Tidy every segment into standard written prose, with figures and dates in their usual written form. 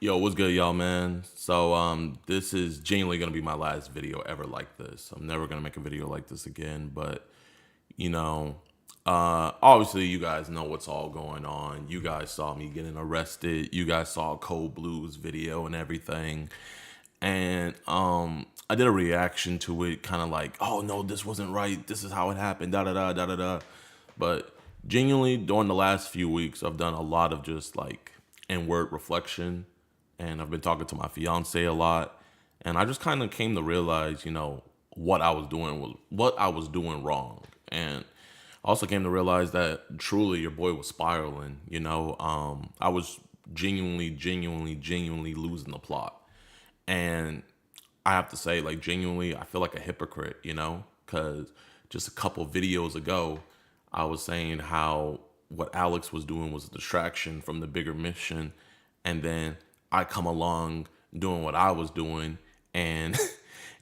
Yo, what's good, y'all, man? This is genuinely gonna be my last video ever like this. I'm never gonna make a video like this again, but you know, obviously, you guys know what's all going on. You guys saw me getting arrested. You guys saw Cold Blues video and everything, and I did a reaction to it, kind of like, "Oh no, this wasn't right. This is how it happened." Da da da da da da. But genuinely, during the last few weeks, I've done a lot of just like inward reflection, and I've been talking to my fiance a lot, and I just kind of came to realize, what I was doing wrong, and I also came to realize that truly your boy was spiraling. I was genuinely losing the plot, and I have to say, like, genuinely, I feel like a hypocrite, because just a couple videos ago, I was saying how what Alex was doing was a distraction from the bigger mission. And then I come along doing what I was doing. And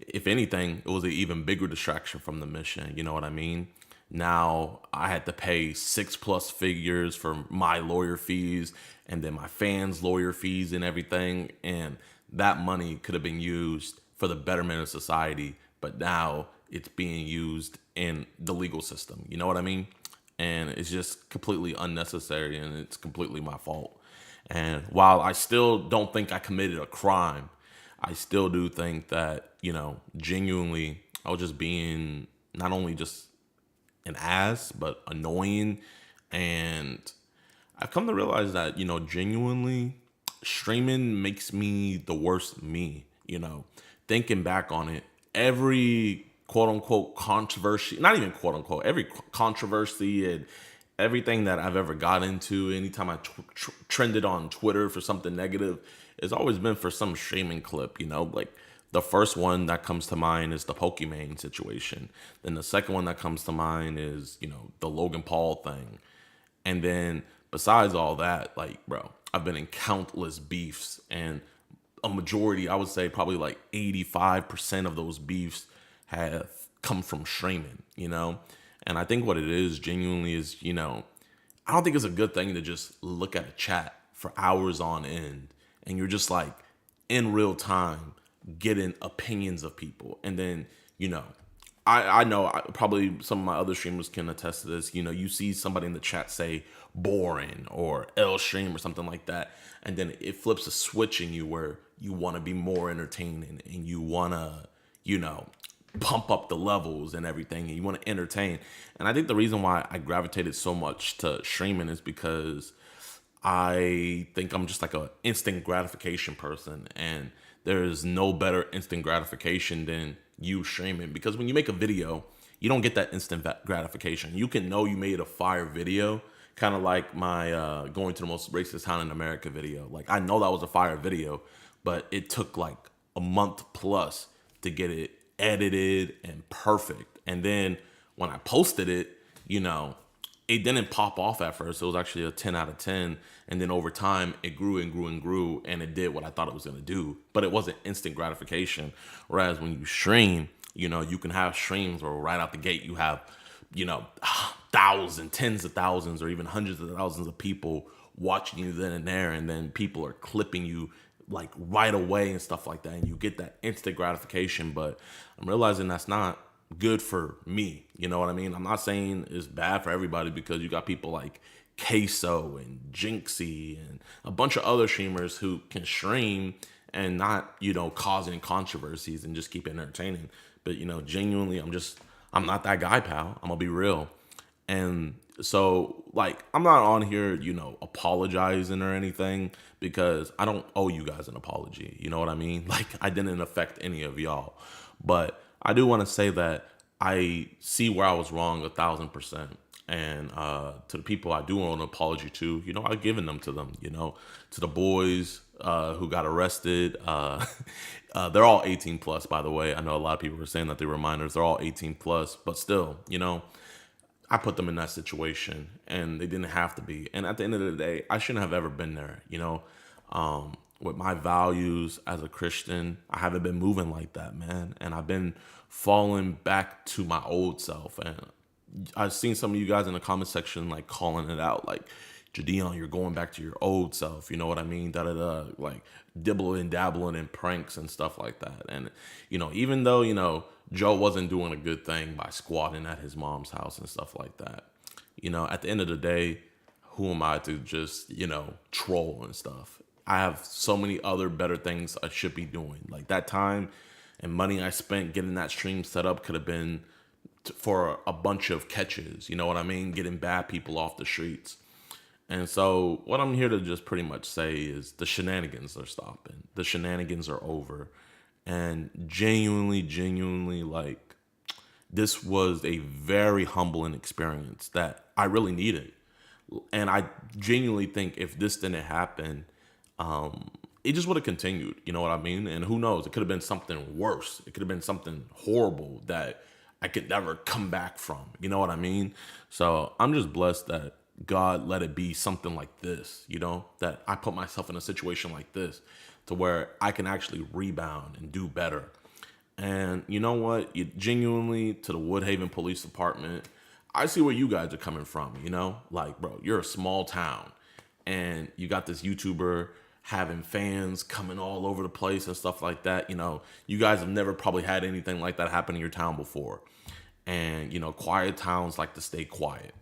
if anything, it was an even bigger distraction from the mission. You know what I mean? Now I had to pay six plus figures for my lawyer fees and then my fans' lawyer fees and everything. And that money could have been used for the betterment of society, but now it's being used in the legal system. You know what I mean? And it's just completely unnecessary, and it's completely my fault. And while I still don't think I committed a crime, I still do think that, genuinely, I was just being not only just an ass, but annoying. And I've come to realize that, genuinely, streaming makes me the worst me. Thinking back on it, every quote unquote controversy, not even quote unquote, every controversy and everything that I've ever got into, anytime I trended on Twitter for something negative, it's always been for some streaming clip. Like the first one that comes to mind is the Pokemon situation. Then the second one that comes to mind is, the Logan Paul thing. And then besides all that, like, bro, I've been in countless beefs, and a majority, I would say probably like 85% of those beefs have come from streaming. And I think what it is genuinely is, I don't think it's a good thing to just look at a chat for hours on end and you're just like in real time getting opinions of people. And then, I know probably some of my other streamers can attest to this. You see somebody in the chat say boring or L stream or something like that. And then it flips a switch in you where you want to be more entertaining and you want to, pump up the levels and everything, and you want to entertain. And I think the reason why I gravitated so much to streaming is because I think I'm just like a instant gratification person, and there is no better instant gratification than you streaming. Because when you make a video, you don't get that instant gratification. You can know you made a fire video, kind of like my going to the most racist town in America video. Like, I know that was a fire video, but it took like a month plus to get it edited and perfect. And then when I posted it, it didn't pop off at first. It was actually a 10 out of 10. And then over time, it grew and grew and grew, and it did what I thought it was going to do. But it wasn't instant gratification. Whereas when you stream, you can have streams where right out the gate, you have, thousands, tens of thousands, or even hundreds of thousands of people watching you then and there. And then people are clipping you like right away and stuff like that, and you get that instant gratification. But I'm realizing that's not good for me. You know what I mean? I'm not saying it's bad for everybody, because you got people like Queso and Jinxie and a bunch of other streamers who can stream and not, causing controversies and just keep it entertaining. But, genuinely, I'm not that guy, pal. I'm gonna be real. And so, like, I'm not on here, apologizing or anything, because I don't owe you guys an apology. You know what I mean? Like, I didn't affect any of y'all. But I do want to say that I see where I was wrong 1,000%. And to the people I do owe an apology to, I've given them to them, to the boys who got arrested. They're all 18 plus, by the way. I know a lot of people were saying that they were minors. They're all 18 plus, but still, I put them in that situation, and they didn't have to be. And at the end of the day, I shouldn't have ever been there. With my values as a Christian, I haven't been moving like that, man. And I've been falling back to my old self. And I've seen some of you guys in the comment section like calling it out, like, Jadeon, you're going back to your old self. You know what I mean? Da da da. Like dibbling, dabbling in pranks and stuff like that. And even though Joe wasn't doing a good thing by squatting at his mom's house and stuff like that, at the end of the day, who am I to just troll and stuff? I have so many other better things I should be doing. Like that time and money I spent getting that stream set up could have been for a bunch of catches. You know what I mean? Getting bad people off the streets. And so what I'm here to just pretty much say is the shenanigans are stopping. The shenanigans are over. And genuinely, like, this was a very humbling experience that I really needed. And I genuinely think if this didn't happen, it just would have continued. You know what I mean? And who knows? It could have been something worse. It could have been something horrible that I could never come back from. You know what I mean? So I'm just blessed that God let it be something like this, that I put myself in a situation like this to where I can actually rebound and do better. And you know what? You genuinely, to the Woodhaven Police Department, I see where you guys are coming from, Like, bro, you're a small town and you got this YouTuber having fans coming all over the place and stuff like that. You guys have never probably had anything like that happen in your town before. And, quiet towns like to stay quiet.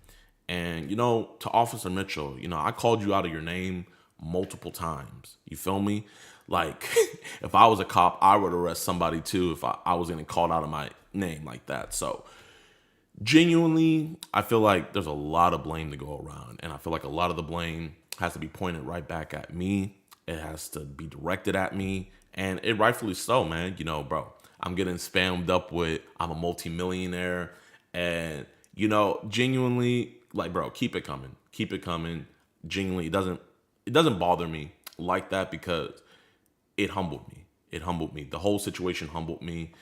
And, to Officer Mitchell, I called you out of your name multiple times. You feel me? Like, if I was a cop, I would arrest somebody too if I was getting called out of my name like that. So, genuinely, I feel like there's a lot of blame to go around. And I feel like a lot of the blame has to be pointed right back at me. It has to be directed at me. And it rightfully so, man. Bro, I'm getting spammed up with I'm a multimillionaire. And, genuinely, like, bro, keep it coming. Keep it coming. Genuinely, it doesn't bother me like that because it humbled me. It humbled me. The whole situation humbled me.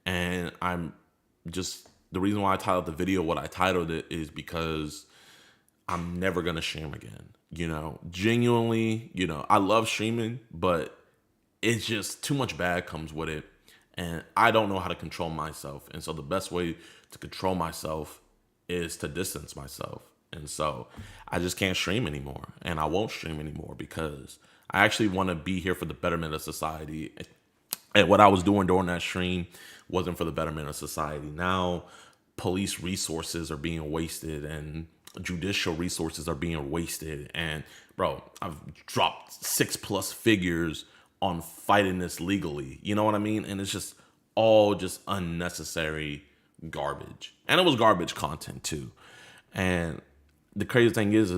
And the reason why I titled the video what I titled it is because I'm never going to stream again. Genuinely, I love streaming, but it's just too much bad comes with it. And I don't know how to control myself. And so the best way to control myself is to distance myself. And so I just can't stream anymore. And I won't stream anymore because I actually want to be here for the betterment of society. And what I was doing during that stream wasn't for the betterment of society. Now, police resources are being wasted and judicial resources are being wasted. And, bro, I've dropped 6+ figures on fighting this legally. You know what I mean? And it's just all just unnecessary garbage. And it was garbage content too. And the crazy thing is,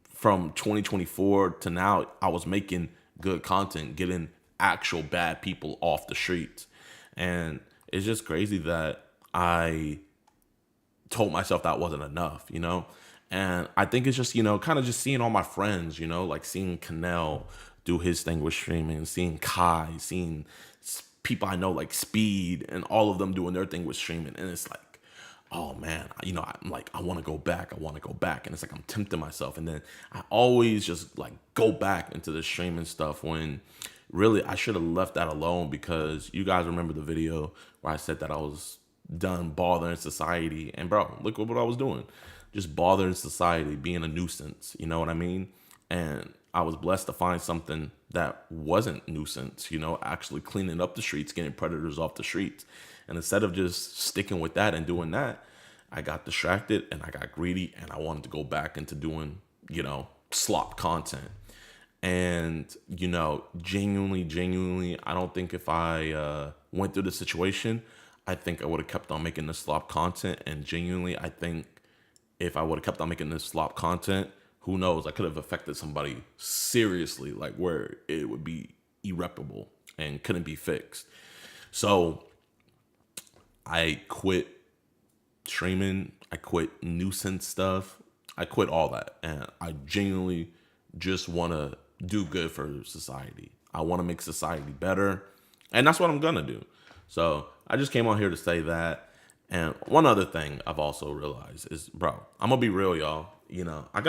from 2024 to now, I was making good content, getting actual bad people off the streets. And it's just crazy that I told myself that wasn't enough, And I think it's just, kind of just seeing all my friends, like seeing Canel do his thing with streaming, seeing Kai, seeing people I know like Speed and all of them doing their thing with streaming. And it's like, oh man, I'm like, I want to go back. And it's like, I'm tempting myself. And then I always just like go back into the streaming stuff when really I should have left that alone, because you guys remember the video where I said that I was done bothering society. And bro, look what I was doing. Just bothering society, being a nuisance. You know what I mean? And I was blessed to find something that wasn't nuisance, actually cleaning up the streets, getting predators off the streets. And instead of just sticking with that and doing that, I got distracted and I got greedy and I wanted to go back into doing, slop content. And, genuinely, I don't think if I went through the situation, I think I would have kept on making this slop content. And genuinely, I think if I would have kept on making this slop content, who knows, I could have affected somebody seriously, like where it would be irreparable and couldn't be fixed. So I quit streaming. I quit nuisance stuff. I quit all that. And I genuinely just want to do good for society. I want to make society better. And that's what I'm going to do. So I just came on here to say that. And one other thing I've also realized is, bro, I'm going to be real, y'all. I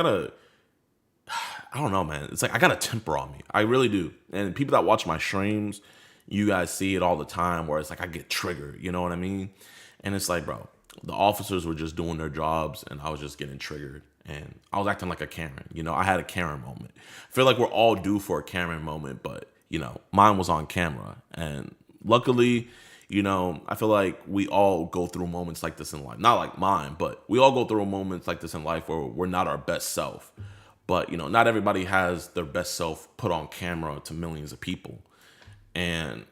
don't know, man. It's like I got a temper on me. I really do. And people that watch my streams, you guys see it all the time where it's like I get triggered. You know what I mean? And it's like, bro, the officers were just doing their jobs and I was just getting triggered. and I was acting like a Karen. I had a Karen moment. I feel like we're all due for a Karen moment, but mine was on camera, and luckily, I feel like we all go through moments like this in life. Not like mine, but we all go through moments like this in life where we're not our best self. But not everybody has their best self put on camera to millions of people. And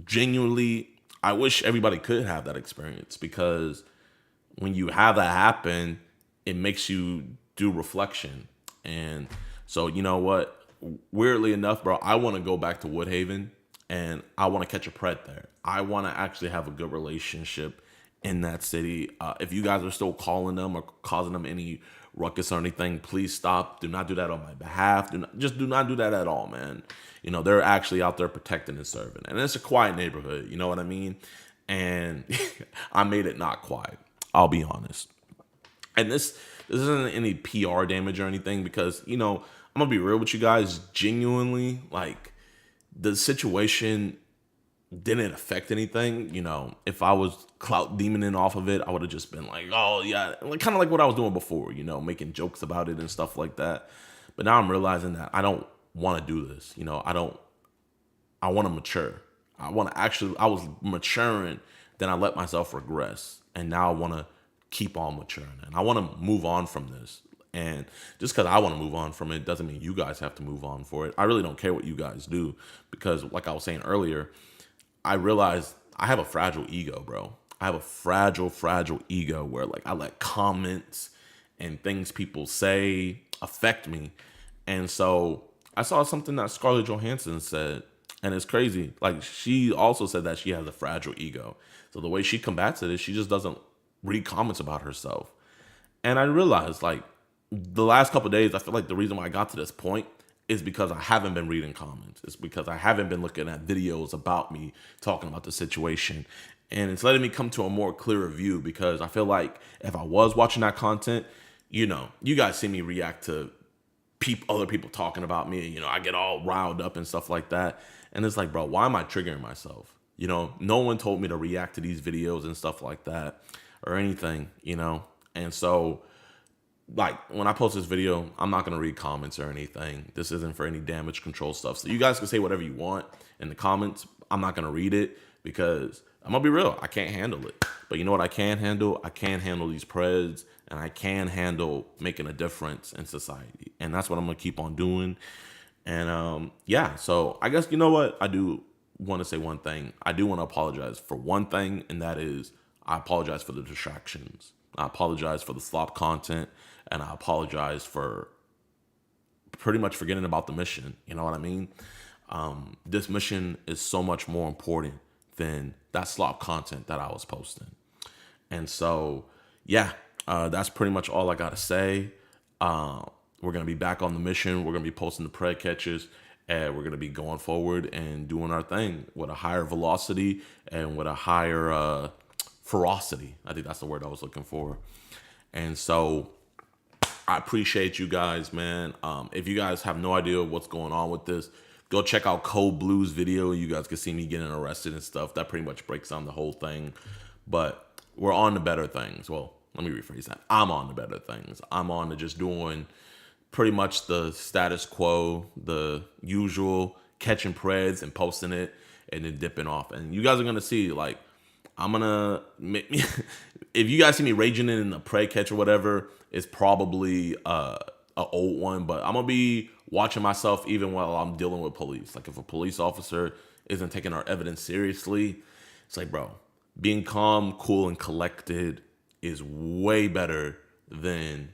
genuinely, I wish everybody could have that experience, because when you have that happen, it makes you do reflection. And so, you know what? Weirdly enough, bro, I want to go back to Woodhaven, and I want to catch a pred there. I want to actually have a good relationship in that city. If you guys are still calling them or causing them any ruckus or anything, please stop. Do not do that on my behalf. Do not do that at all, man. They're actually out there protecting and serving, and it's a quiet neighborhood. You know what I mean? And I made it not quiet. I'll be honest. And this isn't any PR damage or anything, because I'm gonna be real with you guys. Genuinely, like, the situation didn't affect anything. If I was clout demoning off of it, I would have just been like, oh yeah, like kind of like what I was doing before, making jokes about it and stuff like that. But now I'm realizing that I don't want to do this. I want to mature. I was maturing, then I let myself regress, and now I want to keep on maturing, and I want to move on from this. And just because I want to move on from it doesn't mean you guys have to move on for it. I really don't care what you guys do, because like I was saying earlier, I realized I have a fragile ego, bro. I have a fragile ego where, like, I let comments and things people say affect me. And so I saw something that Scarlett Johansson said, and it's crazy. Like, she also said that she has a fragile ego. So the way she combats it is she just doesn't read comments about herself. And I realized, like, the last couple of days, I feel like the reason why I got to this point is because I haven't been reading comments. It's because I haven't been looking at videos about me talking about the situation. And it's letting me come to a more clearer view, because I feel like if I was watching that content, you guys see me react to other people talking about me. I get all riled up and stuff like that. And it's like, bro, why am I triggering myself? No one told me to react to these videos and stuff like that or anything, And so, like, when I post this video, I'm not going to read comments or anything. This isn't for any damage control stuff. So you guys can say whatever you want in the comments. I'm not going to read it, because I'm going to be real. I can't handle it. But you know what I can handle? I can handle these preds, and I can handle making a difference in society. And that's what I'm going to keep on doing. And yeah, so I guess, you know what? I do want to say one thing. I do want to apologize for one thing, and that is I apologize for the distractions. I apologize for the slop content, and I apologize for pretty much forgetting about the mission. You know what I mean? This mission is so much more important than that slop content that I was posting. And so, yeah, that's pretty much all I got to say. We're going to be back on the mission. We're going to be posting the pred catches, and we're going to be going forward and doing our thing with a higher velocity and with a higher ferocity. I think that's the word I was looking for. And so I appreciate you guys, man. If you guys have no idea what's going on with this, go check out Code Blue's video. You guys can see me getting arrested and stuff. That pretty much breaks down the whole thing. But we're on to better things. Well, let me rephrase that. I'm on to better things. I'm on to just doing pretty much the status quo, the usual, catching preds and posting it and then dipping off. And you guys are going to see, like, I'm going to, if you guys see me raging in a pred catch or whatever, it's probably a old one, but I'm going to be watching myself even while I'm dealing with police. Like, if a police officer isn't taking our evidence seriously, it's like, bro, being calm, cool, and collected is way better than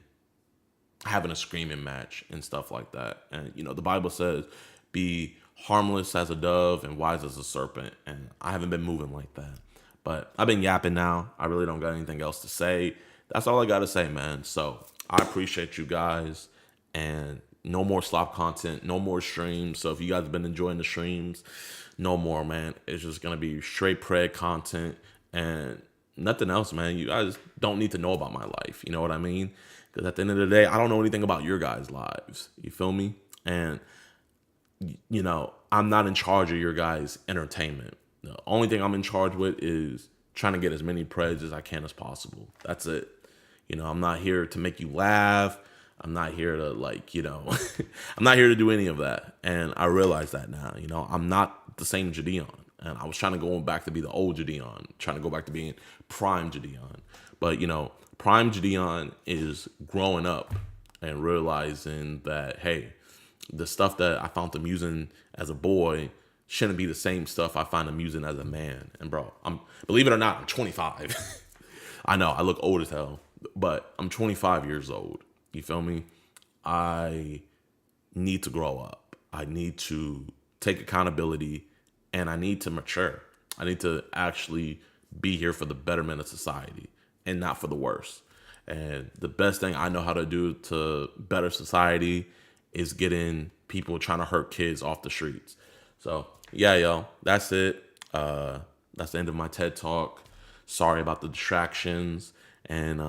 having a screaming match and stuff like that. And, the Bible says, be harmless as a dove and wise as a serpent. And I haven't been moving like that. But I've been yapping now. I really don't got anything else to say. That's all I got to say, man. So I appreciate you guys. And no more slop content, no more streams. So if you guys have been enjoying the streams, no more, man. It's just going to be straight pred content and nothing else, man. You guys don't need to know about my life. You know what I mean? Because at the end of the day, I don't know anything about your guys' lives. You feel me? And, I'm not in charge of your guys' entertainment. The only thing I'm in charge with is trying to get as many preds as I can as possible. That's it. I'm not here to make you laugh. I'm not here to like, I'm not here to do any of that. And I realize that now, I'm not the same Jadeon. And I was trying to go back to be the old Jadeon, trying to go back to being prime Jadeon. But, prime Jadeon is growing up and realizing that, hey, the stuff that I found amusing as a boy shouldn't be the same stuff I find amusing as a man. And bro, believe it or not, I'm 25. I know I look old as hell, but I'm 25 years old. You feel me? I need to grow up. I need to take accountability and I need to mature. I need to actually be here for the betterment of society and not for the worse. And the best thing I know how to do to better society is getting people trying to hurt kids off the streets. So yeah, yo, that's it. That's the end of my TED talk. Sorry about the distractions. And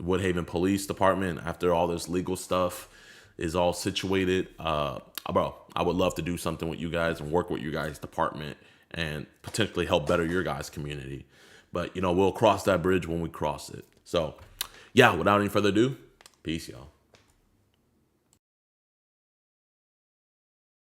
Woodhaven Police Department, after all this legal stuff is all situated, bro, I would love to do something with you guys and work with you guys' department and potentially help better your guys' community. But we'll cross that bridge when we cross it. So yeah, without any further ado, peace, y'all.